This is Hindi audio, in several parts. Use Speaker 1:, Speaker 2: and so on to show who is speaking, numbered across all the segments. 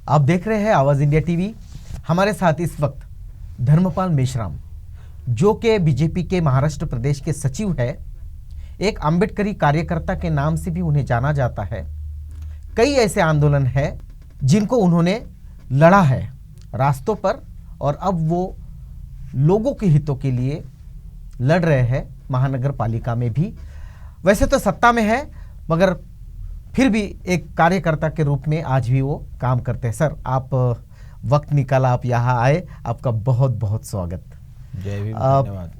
Speaker 1: आप देख रहे हैं आवाज इंडिया टीवी। हमारे साथ इस वक्त धर्मपाल मेश्राम, जो कि बीजेपी के महाराष्ट्र प्रदेश के सचिव है, एक अम्बेडकरी कार्यकर्ता के नाम से भी उन्हें जाना जाता है। कई ऐसे आंदोलन हैं जिनको उन्होंने लड़ा है रास्तों पर, और अब वो लोगों के हितों के लिए लड़ रहे हैं महानगर पालिका में भी। वैसे तो सत्ता में है, मगर फिर भी एक कार्यकर्ता के रूप में आज भी वो काम करते हैं। सर, आप वक्त निकाला, आप यहाँ आए, आपका बहुत बहुत स्वागत।
Speaker 2: जय भीम, धन्यवाद।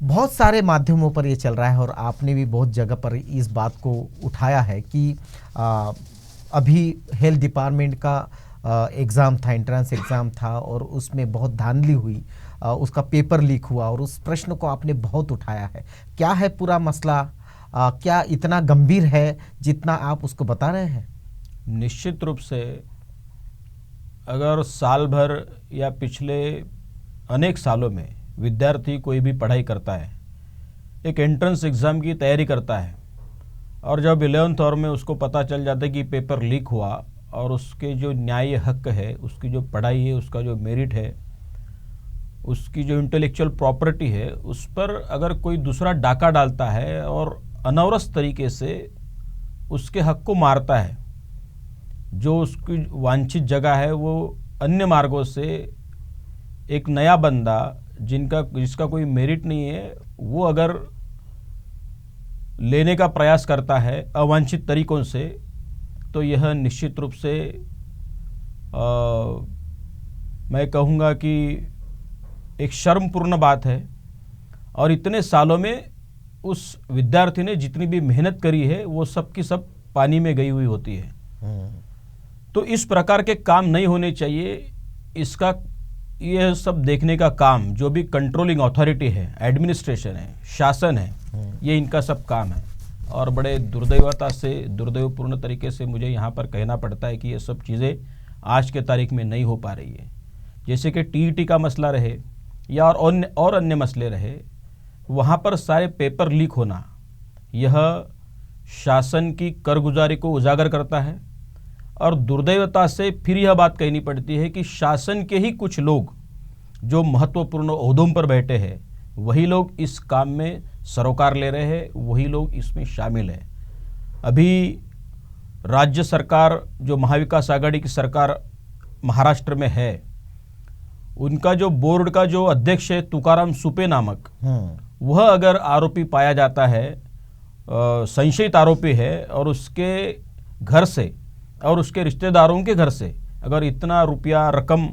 Speaker 1: बहुत सारे माध्यमों पर ये चल रहा है और आपने भी बहुत जगह पर इस बात को उठाया है कि अभी हेल्थ डिपार्टमेंट का एग्ज़ाम था, एंट्रेंस एग्ज़ाम था, और उसमें बहुत धांधली हुई, उसका पेपर लीक हुआ और उस प्रश्न को आपने बहुत उठाया है। क्या है पूरा मसला? क्या इतना गंभीर है जितना आप उसको बता रहे हैं?
Speaker 2: निश्चित रूप से अगर साल भर या पिछले अनेक सालों में विद्यार्थी कोई भी पढ़ाई करता है, एक एंट्रेंस एग्ज़ाम की तैयारी करता है, और जब 11th आवर में उसको पता चल जाता है कि पेपर लीक हुआ और उसके जो न्याय हक है, उसकी जो पढ़ाई है, उसका जो मेरिट है, उसकी जो इंटेलेक्चुअल प्रॉपर्टी है, उस पर अगर कोई दूसरा डाका डालता है और अनवरत तरीके से उसके हक को मारता है, जो उसकी वांछित जगह है वो अन्य मार्गों से एक नया बंदा जिसका कोई मेरिट नहीं है, वो अगर लेने का प्रयास करता है अवांछित तरीकों से, तो यह निश्चित रूप से मैं कहूँगा कि एक शर्मपूर्ण बात है। और इतने सालों में उस विद्यार्थी ने जितनी भी मेहनत करी है वो सब की सब पानी में गई हुई होती है। तो इस प्रकार के काम नहीं होने चाहिए। इसका यह सब देखने का काम जो भी कंट्रोलिंग अथॉरिटी है, एडमिनिस्ट्रेशन है, शासन है, ये इनका सब काम है। और बड़े दुर्दैवपूर्ण तरीके से मुझे यहाँ पर कहना पड़ता है कि ये सब चीज़ें आज के तारीख में नहीं हो पा रही है। जैसे कि टीईटी का मसला रहे या और अन्य मसले रहे, वहाँ पर सारे पेपर लीक होना, यह शासन की कारगुजारी को उजागर करता है। और दुर्दैवता से फिर यह बात कहनी पड़ती है कि शासन के ही कुछ लोग जो महत्वपूर्ण ओहदों पर बैठे हैं, वही लोग इस काम में सरोकार ले रहे हैं, वही लोग इसमें शामिल हैं। अभी राज्य सरकार, जो महाविकास आघाड़ी की सरकार महाराष्ट्र में है, उनका जो बोर्ड का जो अध्यक्ष है तुकाराम सुपे नामक, वह अगर आरोपी पाया जाता है, संशयित आरोपी है, और उसके घर से और उसके रिश्तेदारों के घर से अगर इतना रुपया रकम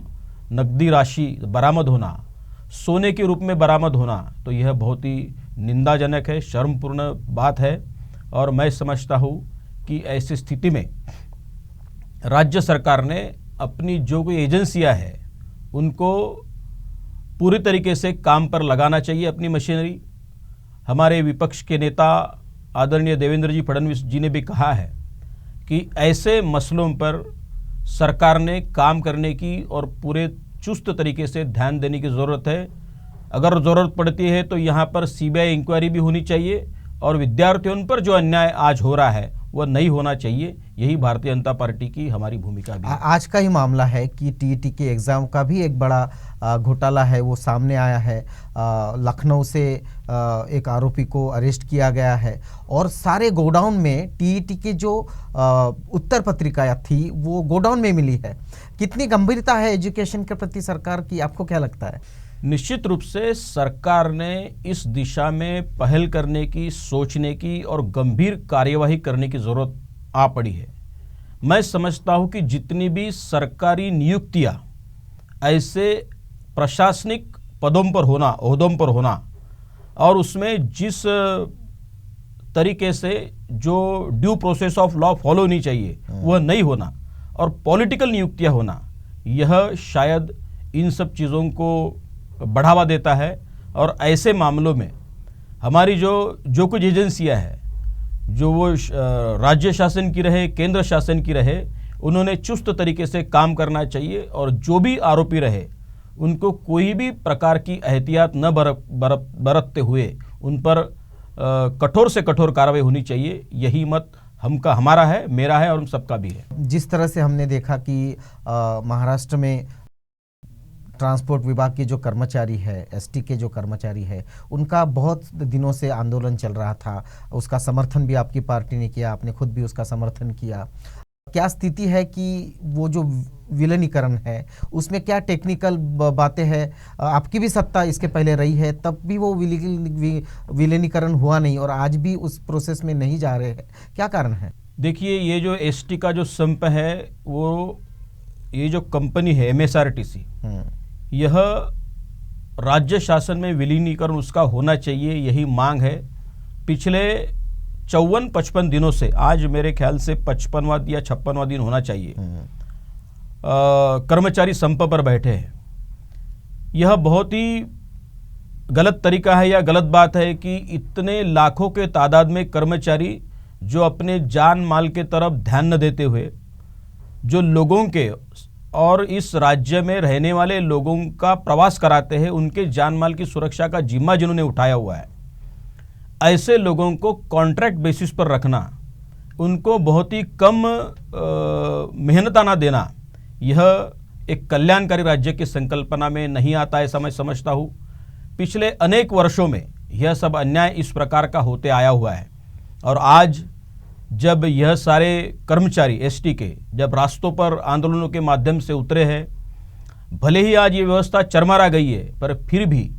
Speaker 2: नकदी राशि बरामद होना, सोने के रूप में बरामद होना, तो यह बहुत ही निंदाजनक है, शर्मपूर्ण बात है। और मैं समझता हूँ कि ऐसी स्थिति में राज्य सरकार ने अपनी जो कोई एजेंसियाँ हैं उनको पूरी तरीके से काम पर लगाना चाहिए, अपनी मशीनरी। हमारे विपक्ष के नेता आदरणीय देवेंद्र जी फडणवीस जी ने भी कहा है कि ऐसे मसलों पर सरकार ने काम करने की और पूरे चुस्त तरीके से ध्यान देने की ज़रूरत है। अगर ज़रूरत पड़ती है तो यहाँ पर सीबीआई इंक्वायरी भी होनी चाहिए, और विद्यार्थियों पर जो अन्याय आज हो रहा है वह नहीं होना चाहिए। यही भारतीय जनता पार्टी की हमारी भूमिका भी है।
Speaker 1: आज का ही मामला है कि टीईटी के एग्ज़ाम का भी एक बड़ा घोटाला है, वो सामने आया है। लखनऊ से एक आरोपी को अरेस्ट किया गया है, और सारे गोडाउन में टीईटी के जो उत्तर पत्रिका थी वो गोडाउन में मिली है। कितनी गंभीरता है एजुकेशन के प्रति सरकार की, आपको क्या लगता है?
Speaker 2: निश्चित रूप से सरकार ने इस दिशा में पहल करने की, सोचने की और गंभीर कार्यवाही करने की ज़रूरत आ पड़ी है। मैं समझता हूं कि जितनी भी सरकारी नियुक्तियां ऐसे प्रशासनिक पदों पर होना, ओहदों पर होना, और उसमें जिस तरीके से जो due process of law follow होनी चाहिए वह नहीं होना, और पॉलिटिकल नियुक्तियां होना, यह शायद इन सब चीज़ों को बढ़ावा देता है। और ऐसे मामलों में हमारी जो कुछ एजेंसियां हैं, जो वो राज्य शासन की रहे, केंद्र शासन की रहे, उन्होंने चुस्त तरीके से काम करना चाहिए, और जो भी आरोपी रहे उनको कोई भी प्रकार की एहतियात न बरतते हुए उन पर कठोर से कठोर कार्रवाई होनी चाहिए। यही मत हमारा है, मेरा है और हम सबका भी है।
Speaker 1: जिस तरह से हमने देखा कि महाराष्ट्र में ट्रांसपोर्ट विभाग के जो कर्मचारी है, एसटी के जो कर्मचारी है, उनका बहुत दिनों से आंदोलन चल रहा था, उसका समर्थन भी आपकी पार्टी ने किया, आपने खुद भी उसका समर्थन किया। क्या स्थिति है कि वो जो विलीनीकरण है उसमें क्या टेक्निकल बातें हैं? आपकी भी सत्ता इसके पहले रही है, तब भी वो विलीनीकरण हुआ नहीं और आज भी उस प्रोसेस में नहीं जा रहे हैं, क्या कारण है?
Speaker 2: देखिए, ये जो एसटी का जो संप है, वो ये जो कंपनी है MSRTC, यह राज्य शासन में विलीनीकरण उसका होना चाहिए, यही मांग है। पिछले 54-55 दिनों से, आज मेरे ख्याल से 55वां या 56वां दिन होना चाहिए, कर्मचारी संप पर बैठे हैं। यह बहुत ही गलत तरीका है या गलत बात है कि इतने लाखों के तादाद में कर्मचारी जो अपने जान माल के तरफ ध्यान न देते हुए, जो लोगों के और इस राज्य में रहने वाले लोगों का प्रवास कराते हैं, उनके जान माल की सुरक्षा का जिम्मा जिन्होंने उठाया हुआ है, ऐसे लोगों को कॉन्ट्रैक्ट बेसिस पर रखना, उनको बहुत ही कम मेहनताना देना, यह एक कल्याणकारी राज्य की संकल्पना में नहीं आता, ऐसा मैं समझता हूँ। पिछले अनेक वर्षों में यह सब अन्याय इस प्रकार का होते आया हुआ है और आज जब यह सारे कर्मचारी एसटी के जब रास्तों पर आंदोलनों के माध्यम से उतरे हैं, भले ही आज ये व्यवस्था चरमरा गई है, पर फिर भी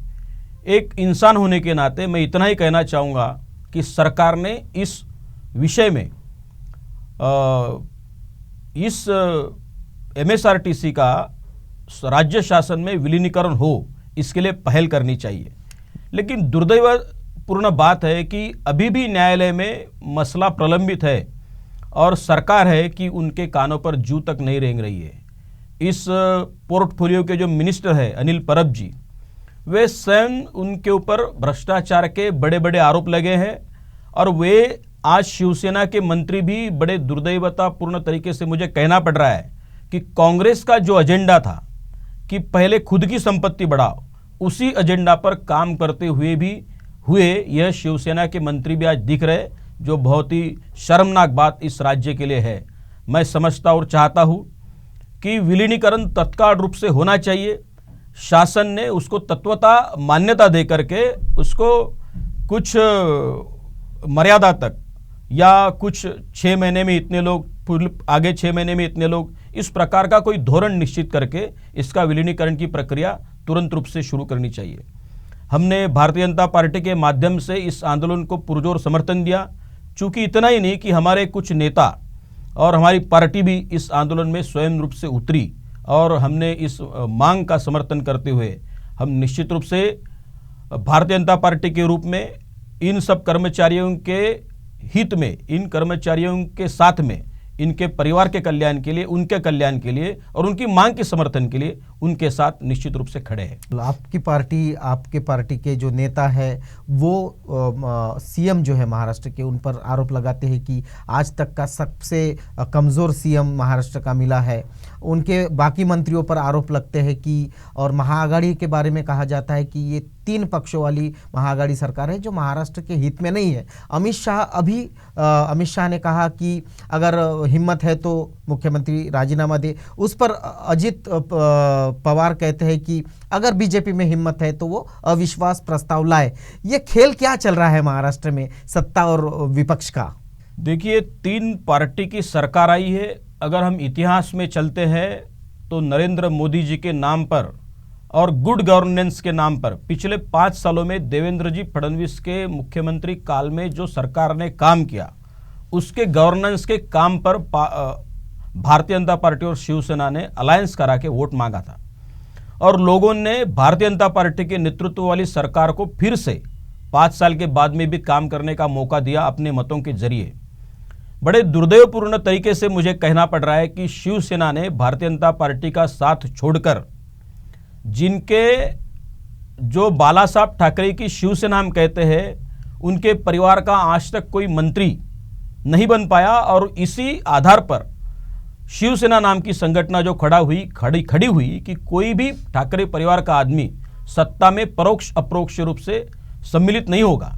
Speaker 2: एक इंसान होने के नाते मैं इतना ही कहना चाहूँगा कि सरकार ने इस विषय में इस MSRTC का राज्य शासन में विलीनीकरण हो, इसके लिए पहल करनी चाहिए। लेकिन दुर्दैवपूर्ण बात है कि अभी भी न्यायालय में मसला प्रलंबित है और सरकार है कि उनके कानों पर जू तक नहीं रेंग रही है। इस पोर्टफोलियो के जो मिनिस्टर है अनिल परब जी, वे स्वयं उनके ऊपर भ्रष्टाचार के बड़े बड़े आरोप लगे हैं और वे आज शिवसेना के मंत्री भी बड़े दुर्दैवतापूर्ण तरीके से मुझे कहना पड़ रहा है कि कांग्रेस का जो एजेंडा था कि पहले खुद की संपत्ति बढ़ाओ, उसी एजेंडा पर काम करते हुए यह शिवसेना के मंत्री भी आज दिख रहे, जो बहुत ही शर्मनाक बात इस राज्य के लिए है। मैं समझता और चाहता हूं कि विलीनीकरण तत्काल रूप से होना चाहिए। शासन ने उसको तत्वता मान्यता दे करके उसको कुछ मर्यादा तक या कुछ 6 महीने में इतने लोग, आगे 6 महीने में इतने लोग, इस प्रकार का कोई धोरण निश्चित करके इसका विलीनीकरण की प्रक्रिया तुरंत रूप से शुरू करनी चाहिए। हमने भारतीय जनता पार्टी के माध्यम से इस आंदोलन को पुरजोर समर्थन दिया। चूंकि इतना ही नहीं कि हमारे कुछ नेता और हमारी पार्टी भी इस आंदोलन में स्वयं रूप से उतरी और हमने इस मांग का समर्थन करते हुए हम निश्चित रूप से भारतीय जनता पार्टी के रूप में इन सब कर्मचारियों के हित में, इन कर्मचारियों के साथ में, इनके परिवार के कल्याण के लिए, उनके कल्याण के लिए और उनकी मांग के समर्थन के लिए उनके साथ निश्चित रूप से खड़े हैं।
Speaker 1: आपकी पार्टी, आपके पार्टी के जो नेता है वो सीएम जो है महाराष्ट्र के, उन पर आरोप लगाते हैं कि आज तक का सबसे कमज़ोर सीएम महाराष्ट्र का मिला है। उनके बाकी मंत्रियों पर आरोप लगते हैं कि, और महाआघाड़ी के बारे में कहा जाता है कि ये 3 पक्षों वाली महाआघाड़ी सरकार है जो महाराष्ट्र के हित में नहीं है। अमित शाह ने कहा कि अगर हिम्मत है तो मुख्यमंत्री राजीनामा दे। उस पर अजित पवार कहते हैं कि अगर बीजेपी में हिम्मत है तो वो अविश्वास प्रस्ताव लाए। ये खेल क्या चल रहा है महाराष्ट्र में सत्ता और विपक्ष का?
Speaker 2: देखिए, 3 पार्टी की सरकार आई है। अगर हम इतिहास में चलते हैं तो नरेंद्र मोदी जी के नाम पर और गुड गवर्नेंस के नाम पर पिछले 5 सालों में देवेंद्र जी फडणवीस के मुख्यमंत्री काल में जो सरकार ने काम किया, उसके गवर्नेंस के काम पर भारतीय जनता पार्टी और शिवसेना ने अलायंस करा के वोट मांगा था और लोगों ने भारतीय जनता पार्टी के नेतृत्व वाली सरकार को फिर से 5 साल के बाद में भी काम करने का मौका दिया अपने मतों के जरिए। बड़े दुर्दैवपूर्ण तरीके से मुझे कहना पड़ रहा है कि शिवसेना ने भारतीय जनता पार्टी का साथ छोड़कर, जिनके जो बाला साहब ठाकरे की शिवसेना हम कहते हैं, उनके परिवार का आज तक कोई मंत्री नहीं बन पाया और इसी आधार पर शिवसेना नाम की संगठन जो खड़ी हुई कि कोई भी ठाकरे परिवार का आदमी सत्ता में परोक्ष अपरोक्ष रूप से सम्मिलित नहीं होगा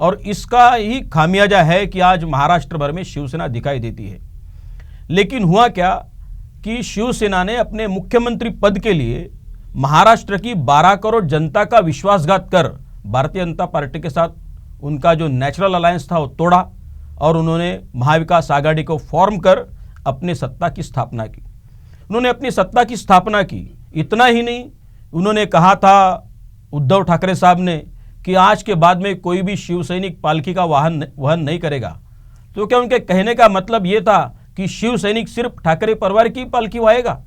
Speaker 2: और इसका ही खामियाजा है कि आज महाराष्ट्र भर में शिवसेना दिखाई देती है। लेकिन हुआ क्या कि शिवसेना ने अपने मुख्यमंत्री पद के लिए महाराष्ट्र की 12 करोड़ जनता का विश्वासघात कर भारतीय जनता पार्टी के साथ उनका जो नेचुरल अलायंस था वो तोड़ा और उन्होंने महाविकास आघाड़ी को फॉर्म कर अपने सत्ता की स्थापना की। उन्होंने अपनी सत्ता की स्थापना की। इतना ही नहीं, उन्होंने कहा था उद्धव ठाकरे साहब ने कि आज के बाद में कोई भी शिव सैनिक पालकी का वहन नहीं करेगा। तो क्या उनके कहने का मतलब ये था कि शिव सैनिक सिर्फ ठाकरे परिवार की पालकी वाहेगा?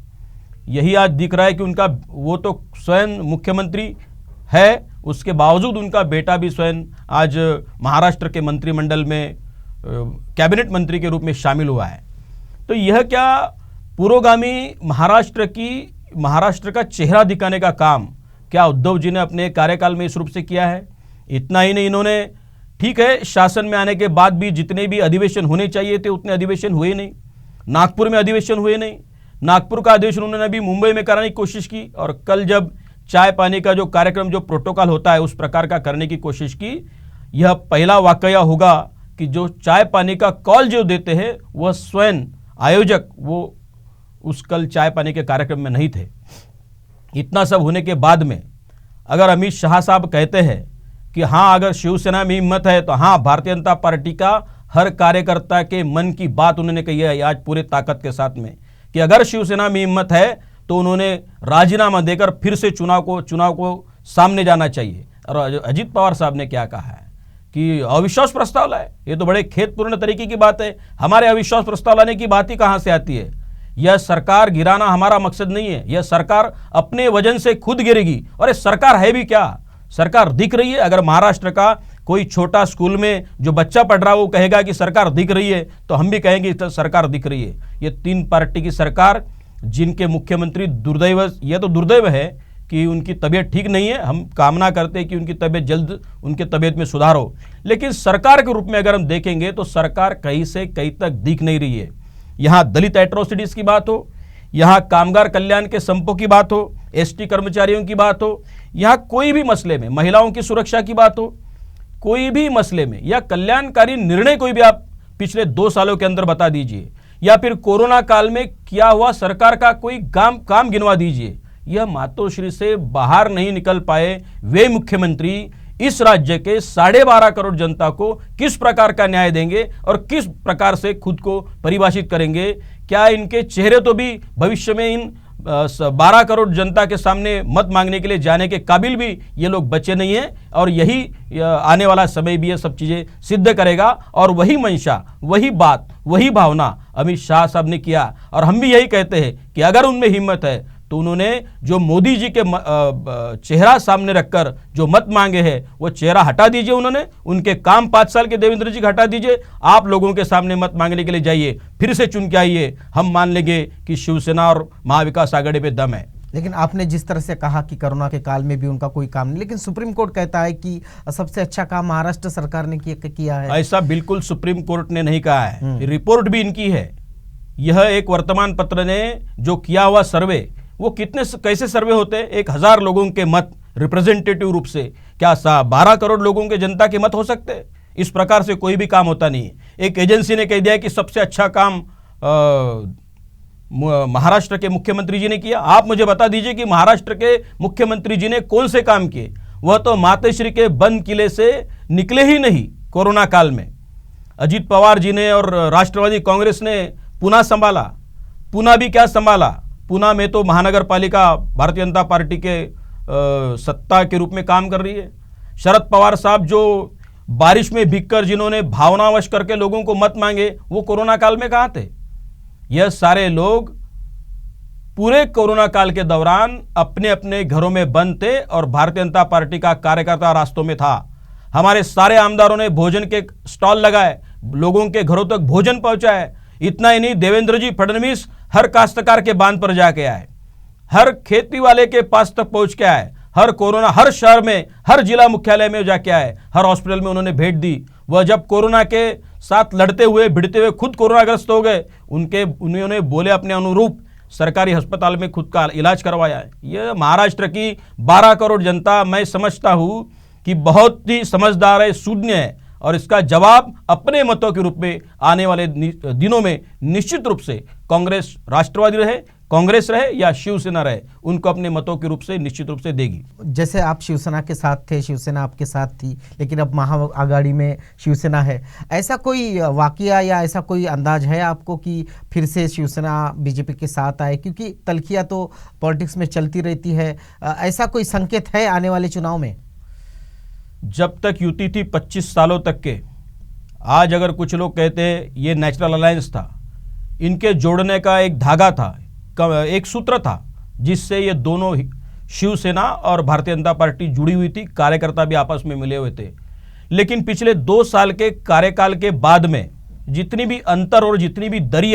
Speaker 2: यही आज दिख रहा है कि उनका वो तो स्वयं मुख्यमंत्री है, उसके बावजूद उनका बेटा भी स्वयं आज महाराष्ट्र के मंत्रिमंडल में कैबिनेट मंत्री के रूप में शामिल हुआ है। तो यह क्या पुरोगामी महाराष्ट्र का चेहरा दिखाने का काम क्या उद्धव जी ने अपने कार्यकाल में इस रूप से किया है? इतना ही नहीं, इन्होंने ठीक है शासन में आने के बाद भी जितने भी अधिवेशन होने चाहिए थे उतने अधिवेशन हुए नहीं। नागपुर में अधिवेशन हुए नहीं। नागपुर का अधिवेशन उन्होंने अभी मुंबई में कराने की कोशिश की और कल जब चाय पानी का जो कार्यक्रम जो प्रोटोकॉल होता है उस प्रकार का करने की कोशिश की। यह पहला वाकया होगा कि जो चाय पानी का कॉल जो देते हैं वह स्वयं आयोजक वो उस कल चाय पानी के कार्यक्रम में नहीं थे। इतना सब होने के बाद में अगर अमित शाह साहब कहते हैं कि हाँ अगर शिवसेना में हिम्मत है तो हाँ भारतीय जनता पार्टी का हर कार्यकर्ता के मन की बात उन्होंने कही है आज पूरे ताकत के साथ में कि अगर शिवसेना में हिम्मत है तो उन्होंने राजीनामा देकर फिर से चुनाव को सामने जाना चाहिए। और अजित पवार साहब ने क्या कहा है कि अविश्वास प्रस्ताव लाए। ये तो बड़े खेदपूर्ण तरीके की बात है। हमारे अविश्वास प्रस्ताव लाने की बात ही कहाँ से आती है? यह सरकार गिराना हमारा मकसद नहीं है। यह सरकार अपने वजन से खुद गिरेगी। और ये सरकार है भी क्या? सरकार दिख रही है। अगर महाराष्ट्र का कोई छोटा स्कूल में जो बच्चा पढ़ रहा है वो कहेगा कि सरकार दिख रही है तो हम भी कहेंगे तो सरकार दिख रही है। ये 3 पार्टी की सरकार जिनके मुख्यमंत्री दुर्दैव है कि उनकी तबीयत ठीक नहीं है। हम कामना करते हैं कि उनकी तबीयत जल्द उनके तबीयत में सुधार हो। लेकिन सरकार के रूप में अगर हम देखेंगे तो सरकार कहीं से कहीं तक दिख नहीं रही है। यहाँ दलित एट्रोसिटीज की बात हो, यहाँ कामगार कल्याण के संपों की बात हो, एसटी कर्मचारियों की बात हो, यहाँ कोई भी मसले में महिलाओं की सुरक्षा की बात हो, कोई भी मसले में या कल्याणकारी निर्णय कोई भी आप पिछले 2 सालों के अंदर बता दीजिए या फिर कोरोना काल में किया हुआ सरकार का कोई काम गिनवा दीजिए। यह मातोश्री से बाहर नहीं निकल पाए वे मुख्यमंत्री इस राज्य के 12.5 करोड़ जनता को किस प्रकार का न्याय देंगे और किस प्रकार से खुद को परिभाषित करेंगे? क्या इनके चेहरे तो भी भविष्य में इन 12 करोड़ जनता के सामने मत मांगने के लिए जाने के काबिल भी ये लोग बचे नहीं हैं? और यही आने वाला समय भी ये सब चीज़ें सिद्ध करेगा। और वही मंशा, वही बात, वही भावना अमित शाह साहब ने किया। और हम भी यही कहते हैं कि अगर उनमें हिम्मत है तो उन्होंने जो मोदी जी के चेहरा सामने रखकर जो मत मांगे हैं वो चेहरा हटा दीजिए। उन्होंने उनके काम 5 साल के देवेंद्र जी का हटा दीजिए। आप लोगों के सामने मत मांगने के लिए जाइए, फिर से चुन के आइए। हम मान लेंगे कि शिवसेना और महाविकास आघाड़ी पे दम है।
Speaker 1: लेकिन आपने जिस तरह से कहा कि कोरोना के काल में भी उनका कोई काम नहीं, लेकिन सुप्रीम कोर्ट कहता है कि सबसे अच्छा काम महाराष्ट्र सरकार ने किया है।
Speaker 2: ऐसा बिल्कुल सुप्रीम कोर्ट ने नहीं कहा है। रिपोर्ट भी इनकी है। यह एक वर्तमान पत्र ने जो किया हुआ सर्वे, वो कैसे सर्वे होते हैं? 1000 लोगों के मत रिप्रेजेंटेटिव रूप से, क्या 12 करोड़ लोगों के जनता के मत हो सकते हैं? इस प्रकार से कोई भी काम होता नहीं है। एक एजेंसी ने कह दिया कि सबसे अच्छा काम महाराष्ट्र के मुख्यमंत्री जी ने किया। आप मुझे बता दीजिए कि महाराष्ट्र के मुख्यमंत्री जी ने कौन से काम किए? वह तो मातोश्री के बंद किले से निकले ही नहीं कोरोना काल में। अजित पवार जी ने और राष्ट्रवादी कांग्रेस ने पुणे संभाला। पुणे भी क्या संभाला? पुणे में तो महानगर पालिका भारतीय जनता पार्टी के सत्ता के रूप में काम कर रही है। शरद पवार साहब जो बारिश में भीगकर जिन्होंने भावनावश करके लोगों को मत मांगे, वो कोरोना काल में कहाँ थे? यह सारे लोग पूरे कोरोना काल के दौरान अपने अपने घरों में बंद थे और भारतीय जनता पार्टी का कार्यकर्ता रास्तों में था। हमारे सारे आमदारों ने भोजन के स्टॉल लगाए, लोगों के घरों तक भोजन पहुंचाए। इतना ही नहीं, देवेंद्र जी फडणवीस हर काश्तकार के बांध पर जाके आए, हर खेती वाले के पास तक पहुंच के आए, हर शहर में, हर जिला मुख्यालय में जाके आए, हर हॉस्पिटल में उन्होंने भेंट दी। वह जब कोरोना के साथ लड़ते हुए भिड़ते हुए खुद कोरोनाग्रस्त हो गए, उन्होंने बोले अपने अनुरूप सरकारी अस्पताल में खुद का इलाज करवाया है। यह महाराष्ट्र की 12 करोड़ जनता, मैं समझता हूँ कि बहुत ही समझदार है, शून्य है। और इसका जवाब अपने मतों के रूप में आने वाले दिनों में निश्चित रूप से कांग्रेस, राष्ट्रवादी रहे, कांग्रेस रहे या शिवसेना रहे, उनको अपने मतों के रूप से निश्चित रूप से देगी।
Speaker 1: जैसे आप शिवसेना के साथ थे, शिवसेना आपके साथ थी, लेकिन अब महाआघाड़ी में शिवसेना है, ऐसा कोई वाकया या ऐसा कोई अंदाज है आपको कि फिर से शिवसेना बीजेपी के साथ आए? क्योंकि तल्खियां तो पॉलिटिक्स में चलती रहती है, ऐसा कोई संकेत है आने वाले चुनाव में?
Speaker 2: जब तक युति थी 25 सालों तक के, आज अगर कुछ लोग कहते हैं ये नेचुरल अलायंस था, इनके जोड़ने का एक धागा था, एक सूत्र था, जिससे ये दोनों शिवसेना और भारतीय जनता पार्टी जुड़ी हुई थी, कार्यकर्ता भी आपस में मिले हुए थे। लेकिन पिछले 2 साल के कार्यकाल के बाद में जितनी भी अंतर और जितनी भी दरी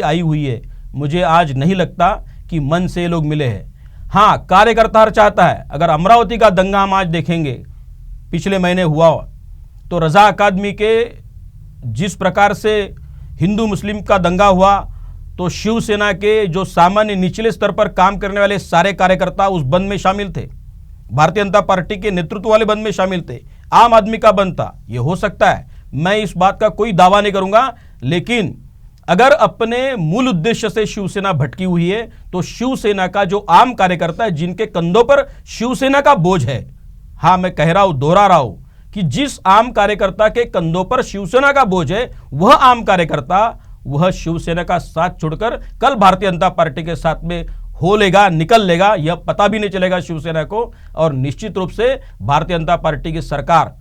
Speaker 2: आई हुई है, मुझे आज नहीं लगता कि मन से ये लोग मिले हैं। हाँ, कार्यकर्ता हर चाहता है, अगर अमरावती का दंगा हम आज देखेंगे, पिछले महीने हुआ, तो रजा अकादमी के जिस प्रकार से हिंदू मुस्लिम का दंगा हुआ, तो शिवसेना के जो सामान्य निचले स्तर पर काम करने वाले सारे कार्यकर्ता उस बंद में शामिल थे, भारतीय जनता पार्टी के नेतृत्व वाले बंद में शामिल थे, आम आदमी का बंद था। ये हो सकता है, मैं इस बात का कोई दावा नहीं करूंगा, लेकिन अगर अपने मूल उद्देश्य से शिवसेना भटकी हुई है, तो शिवसेना का जो आम कार्यकर्ता है, जिनके कंधों पर शिवसेना का बोझ है, हाँ मैं कह रहा हूं, दोहरा रहा हूं कि जिस आम कार्यकर्ता के कंधों पर शिवसेना का बोझ है, वह आम कार्यकर्ता वह शिवसेना का साथ छोड़कर कल भारतीय जनता पार्टी के साथ में हो लेगा, निकल लेगा, यह पता भी नहीं चलेगा शिवसेना को। और निश्चित रूप से भारतीय जनता पार्टी की सरकार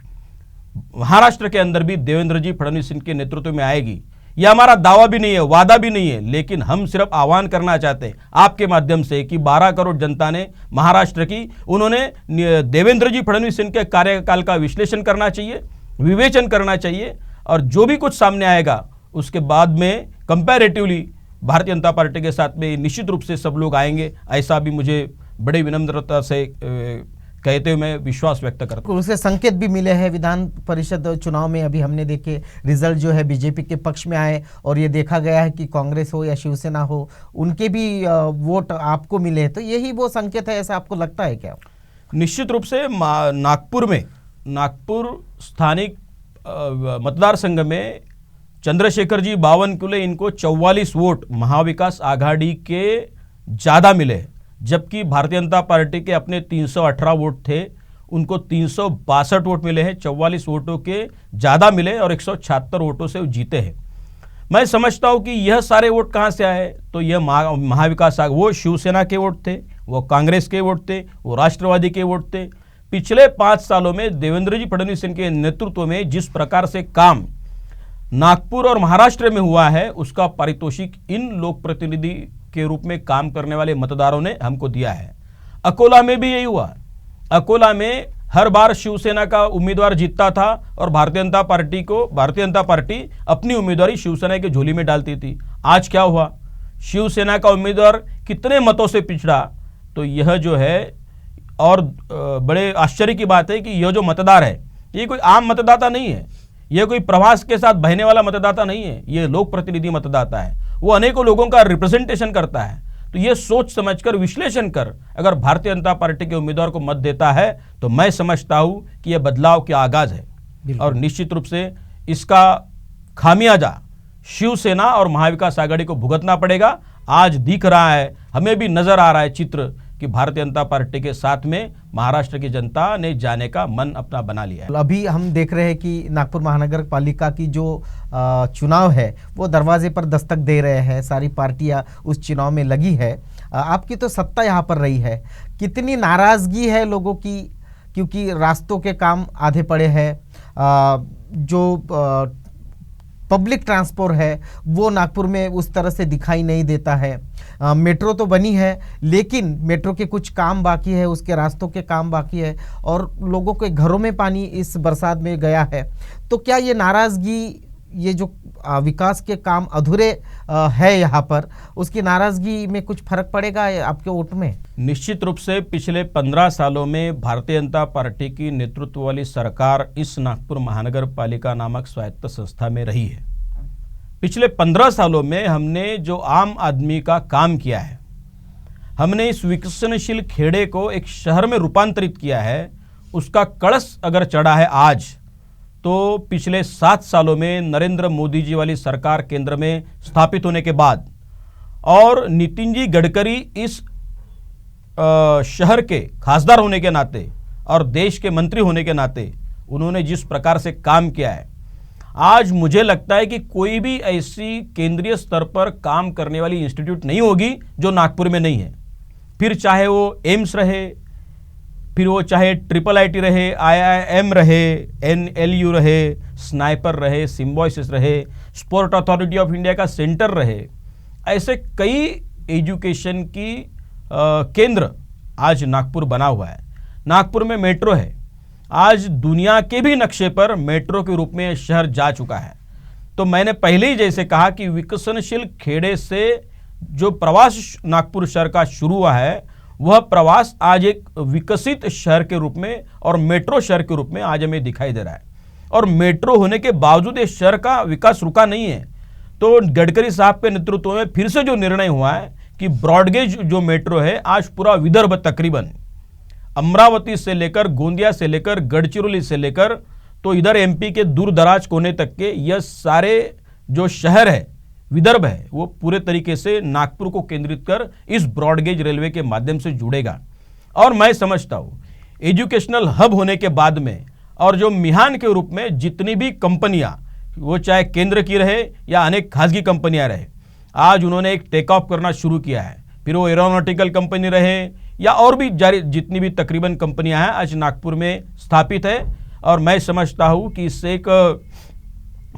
Speaker 2: महाराष्ट्र के अंदर भी देवेंद्र जी फडणवीस के नेतृत्व में आएगी। यह हमारा दावा भी नहीं है, वादा भी नहीं है, लेकिन हम सिर्फ आह्वान करना चाहते हैं आपके माध्यम से कि 12 करोड़ जनता ने महाराष्ट्र की, उन्होंने देवेंद्र जी फडणवीस के कार्यकाल का विश्लेषण करना चाहिए, विवेचन करना चाहिए, और जो भी कुछ सामने आएगा उसके बाद में कंपैरेटिवली भारतीय जनता पार्टी के साथ में निश्चित रूप से सब लोग आएंगे, ऐसा भी मुझे बड़े विनम्रता से कहते हुए मैं विश्वास व्यक्त करता हूं।
Speaker 1: उसके संकेत भी मिले हैं विधान परिषद चुनाव में। अभी हमने देखे रिजल्ट जो है बीजेपी के पक्ष में आए, और ये देखा गया है कि कांग्रेस हो या शिवसेना हो, उनके भी वोट आपको मिले हैं, तो यही वो संकेत है, ऐसा आपको लगता है क्या?
Speaker 2: निश्चित रूप से नागपुर स्थानिक मतदार संघ में चंद्रशेखर जी बावनकुले, इनको 44 वोट महाविकास आघाड़ी के ज़्यादा मिले, जबकि भारतीय जनता पार्टी के अपने 318 वोट थे, उनको 362 वोट मिले हैं, 44 वोटों के ज़्यादा मिले और 176 वोटों से वो जीते हैं। मैं समझता हूं कि यह सारे वोट कहां से आए, तो यह महाविकास आघाड़ी, वो शिवसेना के वोट थे, वो कांग्रेस के वोट थे, वो राष्ट्रवादी के वोट थे। पिछले 5 सालों में देवेंद्र जी फडणवीस के नेतृत्व में जिस प्रकार से काम नागपुर और महाराष्ट्र में हुआ है, उसका पारितोषिक इन लोक प्रतिनिधि के रूप में काम करने वाले मतदारों ने हमको दिया है। अकोला में भी यही हुआ। अकोला में हर बार शिवसेना का उम्मीदवार जीतता था और भारतीय जनता पार्टी अपनी उम्मीदवारी शिवसेना की झोली में डालती थी। आज क्या हुआ, शिवसेना का उम्मीदवार कितने मतों से पिछड़ा, तो यह जो है, और बड़े आश्चर्य की बात है कि यह जो मतदार है, ये कोई आम मतदाता नहीं है, यह कोई प्रवास के साथ बहने वाला मतदाता नहीं है, यह लोक प्रतिनिधि मतदाता है। वो अनेकों लोगों का रिप्रेजेंटेशन करता है। तो ये सोच समझकर, विश्लेषण कर अगर भारतीय जनता पार्टी के उम्मीदवार को मत देता है, तो मैं समझता हूं कि यह बदलाव का आगाज है, और निश्चित रूप से इसका खामियाजा शिवसेना और महाविकास आघाड़ी को भुगतना पड़ेगा। आज दिख रहा है, हमें भी नजर आ रहा है चित्र कि भारतीय जनता पार्टी के साथ में महाराष्ट्र की जनता ने जाने का मन अपना बना लिया है।
Speaker 1: अभी हम देख रहे हैं कि नागपुर महानगर पालिका की जो चुनाव है वो दरवाजे पर दस्तक दे रहे हैं, सारी पार्टियां उस चुनाव में लगी है। आपकी तो सत्ता यहाँ पर रही है, कितनी नाराजगी है लोगों की, क्योंकि रास्तों के काम आधे पड़े हैं, जो पब्लिक ट्रांसपोर्ट है वो नागपुर में उस तरह से दिखाई नहीं देता है। मेट्रो तो बनी है, लेकिन मेट्रो के कुछ काम बाकी है, उसके रास्तों के काम बाकी है, और लोगों के घरों में पानी इस बरसात में गया है। तो क्या ये नाराज़गी, ये जो विकास के काम अधूरे है यहाँ पर, उसकी नाराज़गी में कुछ फर्क पड़ेगा आपके वोट में?
Speaker 2: निश्चित रूप से पिछले 15 सालों में भारतीय जनता पार्टी की नेतृत्व वाली सरकार इस नागपुर महानगर पालिका नामक स्वायत्त संस्था में रही है। पिछले 15 सालों में हमने जो आम आदमी का काम किया है, हमने इस विकसनशील खेड़े को एक शहर में रूपांतरित किया है। उसका कलश अगर चढ़ा है आज, तो पिछले 7 सालों में नरेंद्र मोदी जी वाली सरकार केंद्र में स्थापित होने के बाद और नितिन जी गडकरी इस शहर के खासदार होने के नाते और देश के मंत्री होने के नाते उन्होंने जिस प्रकार से काम किया है, आज मुझे लगता है कि कोई भी ऐसी केंद्रीय स्तर पर काम करने वाली इंस्टीट्यूट नहीं होगी जो नागपुर में नहीं है। फिर चाहे वो एम्स रहे, फिर वो चाहे IIIT रहे, IIM रहे, NLU रहे, स्नाइपर रहे, सिम्बॉयसिस रहे, स्पोर्ट अथॉरिटी ऑफ इंडिया का सेंटर रहे, ऐसे कई एजुकेशन की केंद्र आज नागपुर बना हुआ है। नागपुर में मेट्रो है, आज दुनिया के भी नक्शे पर मेट्रो के रूप में शहर जा चुका है। तो मैंने पहले ही जैसे कहा कि विकसनशील खेड़े से जो प्रवास नागपुर शहर का शुरू हुआ है, वह प्रवास आज एक विकसित शहर के रूप में और मेट्रो शहर के रूप में आज हमें दिखाई दे रहा है। और मेट्रो होने के बावजूद इस शहर का विकास रुका नहीं है। तो गडकरी साहब के नेतृत्व में फिर से जो निर्णय हुआ है कि ब्रॉडगेज जो मेट्रो है, आज पूरा विदर्भ तकरीबन अमरावती से लेकर, गोंदिया से लेकर, गढ़चिरौली से लेकर तो इधर MP के दूर दराज कोने तक के यह सारे जो शहर है, विदर्भ है, वो पूरे तरीके से नागपुर को केंद्रित कर इस ब्रॉडगेज रेलवे के माध्यम से जुड़ेगा। और मैं समझता हूँ एजुकेशनल हब होने के बाद में और जो मिहान के रूप में जितनी भी कंपनियां, वो चाहे केंद्र की रहे या अनेक खासगी कंपनियां रहे, आज उन्होंने एक टेक ऑफ करना शुरू किया है। फिर वो एरोनॉटिकल कंपनी रहे या और भी जारी जितनी भी तकरीबन कंपनियां हैं, आज नागपुर में स्थापित है। और मैं समझता हूँ कि इससे एक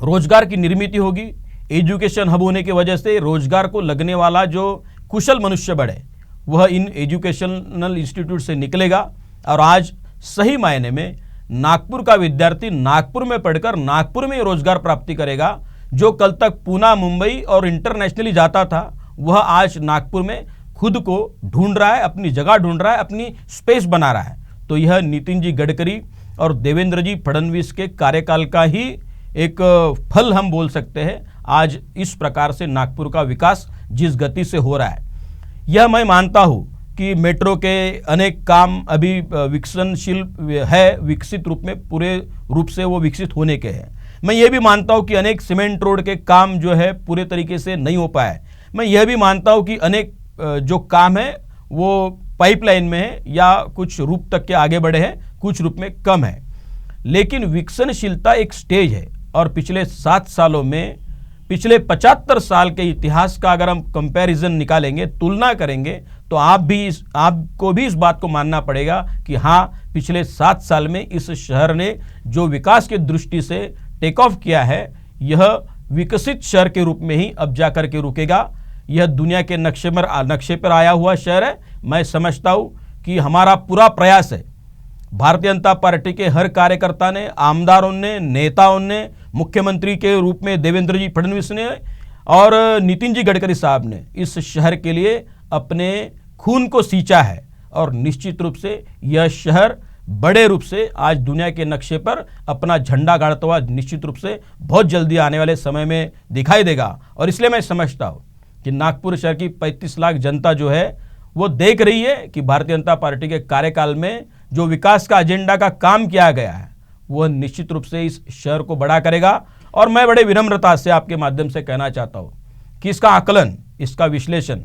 Speaker 2: रोजगार की निर्मित होगी। एजुकेशन हब होने की वजह से रोजगार को लगने वाला जो कुशल मनुष्य बल है, वह इन एजुकेशनल इंस्टीट्यूट से निकलेगा। और आज सही मायने में नागपुर का विद्यार्थी नागपुर में पढ़कर नागपुर में रोजगार प्राप्ति करेगा। जो कल तक पूना, मुंबई और इंटरनेशनली जाता था, वह आज नागपुर में खुद को ढूंढ रहा है, अपनी जगह ढूंढ रहा है, अपनी स्पेस बना रहा है। तो यह नितिन जी गडकरी और देवेंद्र जी फडणवीस के कार्यकाल का ही एक फल हम बोल सकते हैं। आज इस प्रकार से नागपुर का विकास जिस गति से हो रहा है, यह मैं मानता हूँ कि मेट्रो के अनेक काम अभी विकसनशील है, विकसित रूप में पूरे रूप से वो विकसित होने के हैं। मैं ये भी मानता हूँ कि अनेक सीमेंट रोड के काम जो है पूरे तरीके से नहीं हो पाए। मैं यह भी मानता हूँ कि अनेक जो काम है वो पाइपलाइन में है या कुछ रूप तक के आगे बढ़े हैं, कुछ रूप में कम है। लेकिन विकसनशीलता एक स्टेज है और पिछले 7 सालों में, पिछले 75 साल के इतिहास का अगर हम कंपैरिजन निकालेंगे, तुलना करेंगे, तो आपको भी इस बात को मानना पड़ेगा कि हाँ, पिछले 7 साल में इस शहर ने जो विकास की दृष्टि से टेक ऑफ किया है, यह विकसित शहर के रूप में ही अब जाकर के रुकेगा। यह दुनिया के नक्शे पर आया हुआ शहर है। मैं समझता हूँ कि हमारा पूरा प्रयास है, भारतीय जनता पार्टी के हर कार्यकर्ता ने, आमदारों ने, नेताओं ने, मुख्यमंत्री के रूप में देवेंद्र जी फडणवीस ने और नितिन जी गडकरी साहब ने इस शहर के लिए अपने खून को सींचा है। और निश्चित रूप से यह शहर बड़े रूप से आज दुनिया के नक्शे पर अपना झंडा गाड़ता हुआ निश्चित रूप से बहुत जल्दी आने वाले समय में दिखाई देगा। और इसलिए मैं समझता हूँ कि नागपुर शहर की 35 लाख जनता जो है वो देख रही है कि भारतीय जनता पार्टी के कार्यकाल में जो विकास का एजेंडा का काम किया गया है, वह निश्चित रूप से इस शहर को बड़ा करेगा। और मैं बड़े विनम्रता से आपके माध्यम से कहना चाहता हूँ कि इसका आकलन, इसका विश्लेषण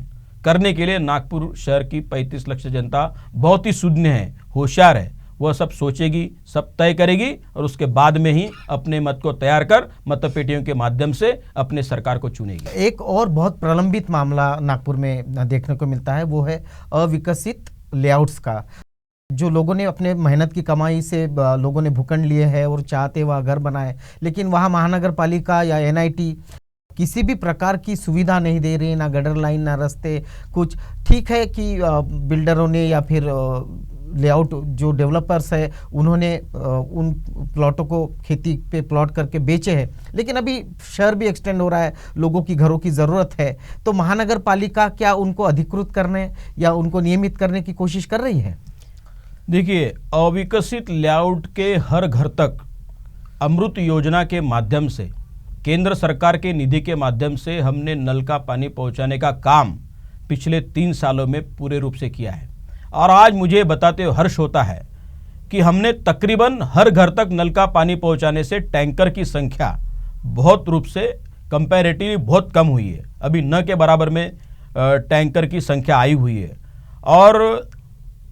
Speaker 2: करने के लिए नागपुर शहर की 35 लाख जनता बहुत ही सुज्ञ है, होशियार है। वह सब सोचेगी, सब तय करेगी और उसके बाद में ही अपने मत को तैयार कर मतपेटियों के माध्यम से अपने सरकार को चुनेगी।
Speaker 1: एक और बहुत प्रलंबित मामला नागपुर में देखने को मिलता है, वो है अविकसित लेआउट्स का। जो लोगों ने अपने मेहनत की कमाई से लोगों ने भूखंड लिए हैं और चाहते वह घर बनाए, लेकिन वहाँ महानगर पालिका या NIT किसी भी प्रकार की सुविधा नहीं दे रही, ना गटर लाइन, ना रास्ते कुछ। ठीक है कि बिल्डरों ने या फिर लेआउट जो डेवलपर्स है उन्होंने उन प्लॉटों को खेती पे प्लॉट करके बेचे हैं, लेकिन अभी शहर भी एक्सटेंड हो रहा है, लोगों की घरों की ज़रूरत है। तो महानगर पालिका क्या उनको अधिकृत करने या उनको नियमित करने की कोशिश कर रही है?
Speaker 2: देखिए, अविकसित लेआउट के हर घर तक अमृत योजना के माध्यम से, केंद्र सरकार के निधि के माध्यम से हमने नल का पानी पहुंचाने का काम पिछले 3 सालों में पूरे रूप से किया है। और आज मुझे बताते हुए हर्ष होता है कि हमने तकरीबन हर घर तक नल का पानी पहुंचाने से टैंकर की संख्या बहुत रूप से कंपैरेटिवली बहुत कम हुई है। अभी न के बराबर में टैंकर की संख्या आई हुई है। और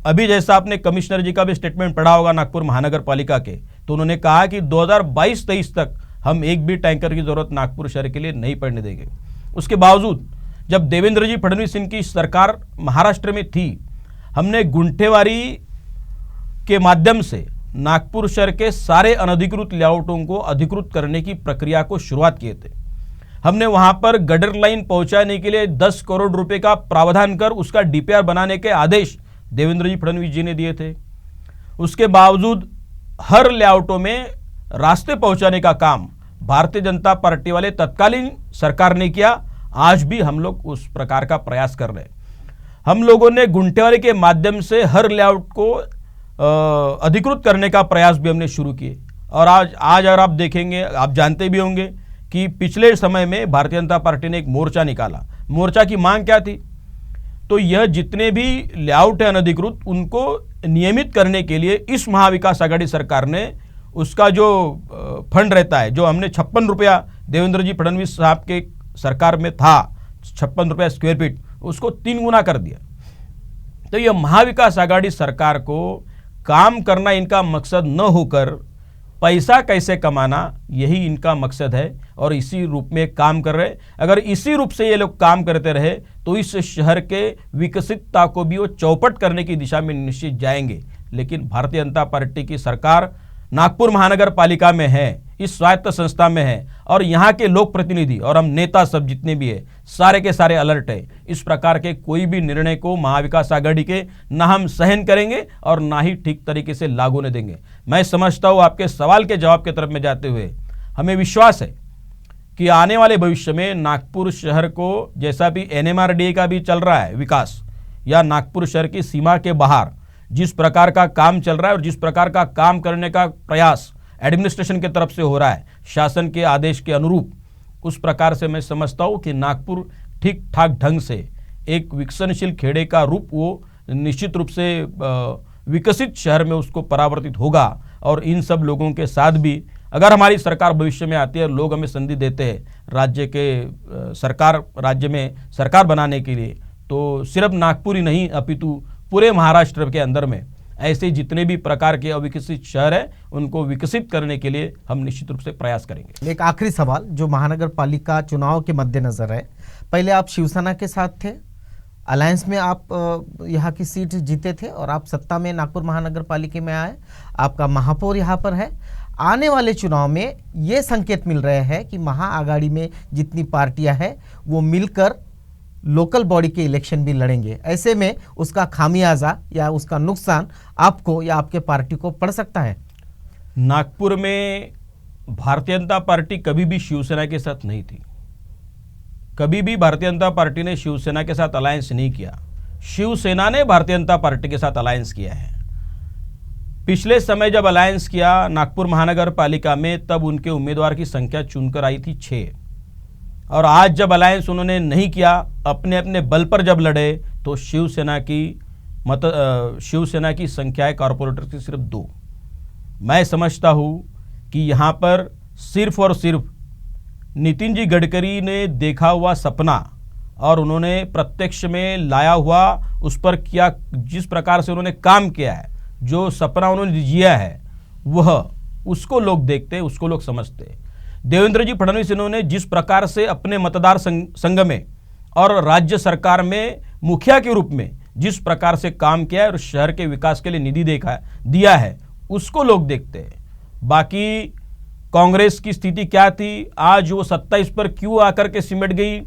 Speaker 2: अभी जैसा आपने कमिश्नर जी का भी स्टेटमेंट पढ़ा होगा नागपुर महानगर पालिका के, तो उन्होंने कहा कि 2022-23 तक हम एक भी टैंकर की जरूरत नागपुर शहर के लिए नहीं पड़ने देंगे। उसके बावजूद जब देवेंद्र जी फडणवीस इनकी सरकार महाराष्ट्र में थी, हमने गुंठेवारी के माध्यम से नागपुर शहर के सारे अनधिकृत लेआउटों को अधिकृत करने की प्रक्रिया को शुरुआत किए थे। हमने वहां पर गटर लाइन पहुंचाने के लिए 10 करोड़ रुपए का प्रावधान कर उसका डीपीआर बनाने के आदेश देवेंद्र जी फडणवीस जी ने दिए थे। उसके बावजूद हर लेआउटों में रास्ते पहुंचाने का काम भारतीय जनता पार्टी वाले तत्कालीन सरकार ने किया। आज भी हम लोग उस प्रकार का प्रयास कर रहे हैं। हम लोगों ने गुंठेवारी के माध्यम से हर लेआउट को अधिकृत करने का प्रयास भी हमने शुरू किए। और आज अगर आप देखेंगे, आप जानते भी होंगे कि पिछले समय में भारतीय जनता पार्टी ने एक मोर्चा निकाला। मोर्चा की मांग क्या थी? तो यह जितने भी लेआउट है अनधिकृत, उनको नियमित करने के लिए इस महाविकास आघाड़ी सरकार ने उसका जो फंड रहता है, जो हमने 56 रुपया देवेंद्र जी फडणवीस साहब के सरकार में था, 56 रुपया स्क्वायर फीट, उसको 3 गुना कर दिया। तो यह महाविकास आघाड़ी सरकार को काम करना इनका मकसद न होकर पैसा कैसे कमाना, यही इनका मकसद है और इसी रूप में काम कर रहे। अगर इसी रूप से ये लोग काम करते रहे तो इस शहर के विकसितता को भी वो चौपट करने की दिशा में निश्चित जाएंगे। लेकिन भारतीय जनता पार्टी की सरकार नागपुर महानगर पालिका में है, इस स्वायत्त संस्था में है और यहाँ के लोक प्रतिनिधि और हम नेता सब जितने भी है सारे के सारे अलर्ट है। इस प्रकार के कोई भी निर्णय को महाविकास आघाड़ी के ना हम सहन करेंगे और ना ही ठीक तरीके से लागू होने देंगे। मैं समझता हूँ आपके सवाल के जवाब की तरफ में जाते हुए हमें विश्वास है कि आने वाले भविष्य में नागपुर शहर को, जैसा भी NMRDA का भी चल रहा है विकास, या नागपुर शहर की सीमा के बाहर जिस प्रकार का काम चल रहा है और जिस प्रकार का काम करने का प्रयास एडमिनिस्ट्रेशन की तरफ से हो रहा है शासन के आदेश के अनुरूप, उस प्रकार से मैं समझता हूँ कि नागपुर ठीक ठाक ढंग से एक विकसनशील खेड़े का रूप वो निश्चित रूप से विकसित शहर में उसको परावर्तित होगा। और इन सब लोगों के साथ भी अगर हमारी सरकार भविष्य में आती है, लोग हमें संधि देते हैं राज्य में सरकार बनाने के लिए, तो सिर्फ नागपुर ही नहीं अपितु पूरे महाराष्ट्र के अंदर में ऐसे जितने भी प्रकार के अविकसित शहर है उनको विकसित करने के लिए हम निश्चित रूप से प्रयास करेंगे।
Speaker 1: एक आखिरी सवाल जो महानगर पालिका चुनाव के मद्देनजर है, पहले आप शिवसेना के साथ थे, अलायंस में आप यहाँ की सीट जीते थे और आप सत्ता में नागपुर महानगर पालिका में आए, आपका महापौर यहाँ पर है। आने वाले चुनाव में ये संकेत मिल रहे हैं कि महाआघाड़ी में जितनी पार्टियां हैं वो मिलकर लोकल बॉडी के इलेक्शन भी लड़ेंगे। ऐसे में उसका खामियाजा या उसका नुकसान आपको या आपके पार्टी को पड़ सकता है।
Speaker 2: नागपुर में भारतीय जनता पार्टी कभी भी शिवसेना के साथ नहीं थी। कभी भी भारतीय जनता पार्टी ने शिवसेना के साथ अलायंस नहीं किया। शिवसेना ने भारतीय जनता पार्टी के साथ अलायंस किया है। पिछले समय जब अलायंस किया नागपुर महानगर पालिका में, तब उनके उम्मीदवार की संख्या चुनकर आई थी 6। और आज जब अलायंस उन्होंने नहीं किया, अपने अपने बल पर जब लड़े, तो शिवसेना की संख्या है कॉर्पोरेटर की सिर्फ 2। मैं समझता हूँ कि यहाँ पर सिर्फ और सिर्फ नितिन जी गडकरी ने देखा हुआ सपना और उन्होंने प्रत्यक्ष में लाया हुआ उस पर किया, जिस प्रकार से उन्होंने काम किया है, जो सपना उन्होंने जिया है, वह उसको लोग देखते, उसको लोग समझते। देवेंद्र जी फडणवीस इन्होंने जिस प्रकार से अपने मतदार संघ में और राज्य सरकार में मुखिया के रूप में जिस प्रकार से काम किया है और शहर के विकास के लिए निधि दिया है, उसको लोग देखते हैं। बाकी कांग्रेस की स्थिति क्या थी, आज वो सत्ता इस पर क्यों आकर के सिमट गई?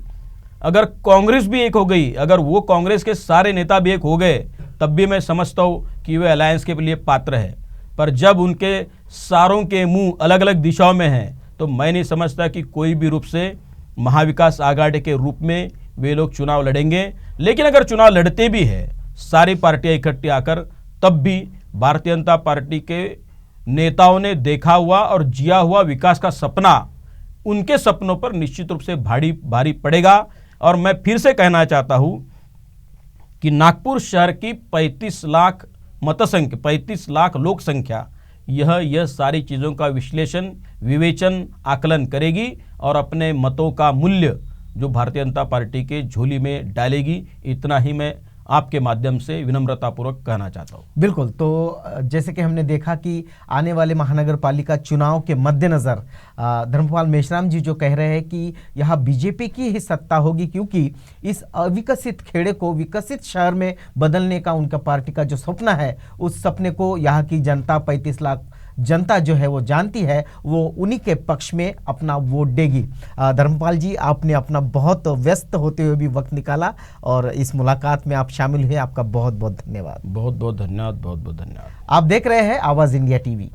Speaker 2: अगर कांग्रेस भी एक हो गई, अगर वो कांग्रेस के सारे नेता भी एक हो गए, तब भी मैं समझता हूँ कि वे अलायंस के लिए पात्र है। पर जब उनके सारों के मुंह अलग अलग दिशाओं में हैं, तो मैं नहीं समझता कि कोई भी रूप से महाविकास आघाड़ी के रूप में वे लोग चुनाव लड़ेंगे। लेकिन अगर चुनाव लड़ते भी है सारी पार्टियां इकट्ठी आकर, तब भी भारतीय जनता पार्टी के नेताओं ने देखा हुआ और जिया हुआ विकास का सपना उनके सपनों पर निश्चित रूप से भारी पड़ेगा। और मैं फिर से कहना चाहता हूं कि नागपुर शहर की 35 लाख मतसंख्या, 35 लाख लोक संख्या, यह सारी चीज़ों का विश्लेषण, विवेचन, आकलन करेगी और अपने मतों का मूल्य जो भारतीय जनता पार्टी के झोली में डालेगी। इतना ही मैं आपके माध्यम से विनम्रतापूर्वक कहना चाहता हूँ।
Speaker 1: बिल्कुल। तो जैसे कि हमने देखा कि आने वाले महानगर पालिका चुनाव के मद्देनज़र धर्मपाल मेश्राम जी जो कह रहे हैं कि यह बीजेपी की ही सत्ता होगी, क्योंकि इस अविकसित खेड़े को विकसित शहर में बदलने का उनका पार्टी का जो सपना है, उस सपने को यहाँ की जनता 35 लाख जनता जो है वो जानती है, वो उन्हीं के पक्ष में अपना वोट देगी। धर्मपाल जी, आपने अपना बहुत व्यस्त होते हुए भी वक्त निकाला और इस मुलाकात में आप शामिल हुए, आपका बहुत बहुत धन्यवाद।
Speaker 2: बहुत बहुत धन्यवाद, बहुत बहुत धन्यवाद।
Speaker 1: आप देख रहे हैं आवाज़ इंडिया टीवी।